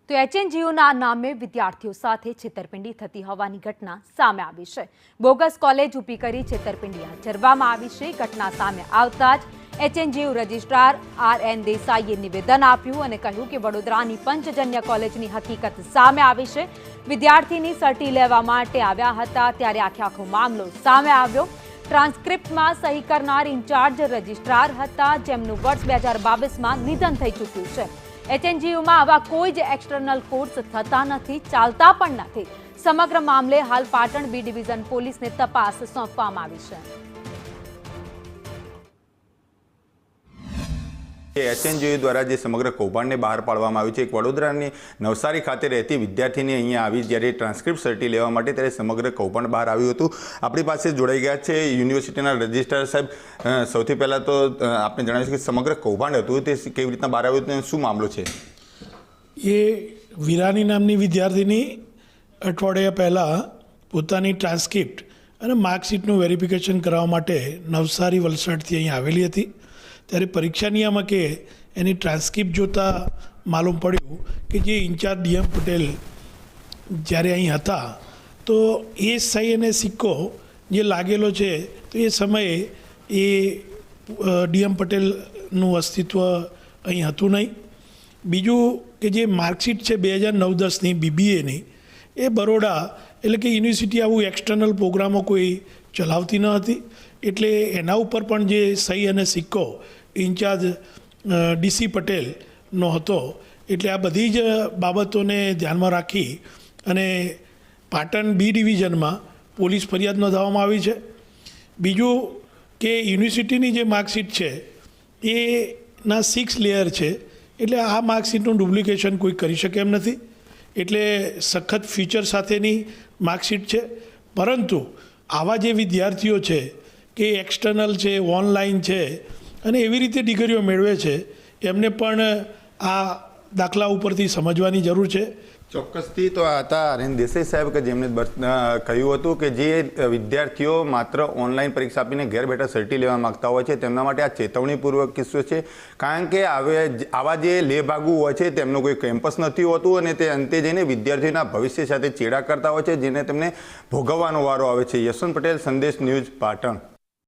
તો એચએનજીયુના નામે વિદ્યાર્થીઓ સાથે છેતરપિંડી થતી હોવાની ઘટના સામે આવી છે। બોગસ કોલેજ ઊભી કરી છેતરપિંડી આચરવામાં આવી છે। ઘટના સામે આવતા જ એચએનજીયુ રજિસ્ટ્રાર આર.એન. દેસાઈએ નિવેદન આપ્યું અને કહ્યું કે વડોદરાની પંચજન્ય કોલેજની હકીકત સામે આવી છે। વિદ્યાર્થીની સર્ટી લેવા માટે આવ્યા હતા ત્યારે આખો મામલો સામે આવ્યો। ટ્રાન્સક્રિપ્ટમાં સહી કરનાર ઇન્ચાર્જ રજિસ્ટ્રાર હતા, જેમનું વર્ષ 2022માં નિધન થઈ ચૂક્યું છે। એચએનજીયુમાં આવા કોઈ જ એક્સટર્નલ કોર્સ થતા નથી, ચાલતા પણ નથી। સમગ્ર મામલે હાલ પાટણ બી ડિવિઝન પોલીસને તપાસ સોંપવામાં આવી છે। એચએનજીયુ દ્વારા જે સમગ્ર કૌભાંડને બહાર પાડવામાં આવ્યું છે, એક વડોદરાની નવસારી ખાતે રહેતી વિદ્યાર્થીની અહીંયા આવી જ્યારે ટ્રાન્સક્રિપ્ટ સર્ટી લેવા માટે ત્યારે સમગ્ર કૌભાંડ બહાર આવ્યું હતું। આપણી પાસે જોડાઈ ગયા છે યુનિવર્સિટીના રજિસ્ટ્રાર સાહેબ। સૌથી પહેલાં તો આપણે જણાવીશું કે સમગ્ર કૌભાંડ હતું તે કેવી રીતના બહાર આવ્યું હતું, શું મામલો છે? એ વિરાની નામની વિદ્યાર્થીની અઠવાડિયા પહેલાં પોતાની ટ્રાન્સક્રિપ્ટ અને માર્કશીટનું વેરિફિકેશન કરવા માટે નવસારી વલસાડથી અહીં આવેલી હતી। ત્યારે પરીક્ષા નિયામકે એની ટ્રાન્સક્રિપ્ટ જોતાં માલુમ પડ્યું કે જે ઇન્ચાર્જ ડીએમ પટેલ જ્યારે અહીં હતા તો એ સહી અને સિક્કો જે લાગેલો છે તો એ સમયે એ ડીએમ પટેલનું અસ્તિત્વ અહીં હતું નહીં। બીજું કે જે માર્કશીટ છે 2009-10ની બીબીએની એ બરોડા એટલે કે યુનિવર્સિટી આવું એક્સટર્નલ પ્રોગ્રામો કોઈ ચલાવતી ન હતી, એટલે એના ઉપર પણ જે સહી અને સિક્કો ઇન્ચાર્જ ડીસી પટેલનો હતો। એટલે આ બધી જ બાબતોને ધ્યાનમાં રાખી અને પાટણ બી ડિવિઝનમાં પોલીસ ફરિયાદ નોંધાવવામાં આવી છે। બીજું કે યુનિવર્સિટીની જે માર્કશીટ છે એના 6 લેયર છે, એટલે આ માર્કશીટનું ડુપ્લિકેશન કોઈ કરી શકે એમ નથી। એટલે સખત ફીચર સાથેની માર્કશીટ છે, પરંતુ આવા જે વિદ્યાર્થીઓ છે કે એક્સટર્નલ છે, ઓનલાઈન છે અને એવી રીતે ડિગ્રીઓ મેળવે છે, એમને પણ આ દાખલા ઉપરથી સમજવાની જરૂર છે। ચોક્કસથી તો આ હતા આર.એન. દેસાઈ સાહેબ કે જેમણે કહ્યું હતું કે જે વિદ્યાર્થીઓ માત્ર ઓનલાઈન પરીક્ષા આપીને ઘેર બેઠા સર્ટી લેવા માગતા હોય છે તેમના માટે આ ચેતવણીપૂર્વક કિસ્સો છે, કારણ કે આવા જે લેભાગુ હોય છે તેમનો કોઈ કેમ્પસ નથી હોતું અને તે અંતે જઈને વિદ્યાર્થીઓના ભવિષ્ય સાથે ચેડા કરતા હોય છે, જેને તેમને ભોગવવાનો વારો આવે છે। યશવંત પટેલ, સંદેશ ન્યૂઝ, પાટણ।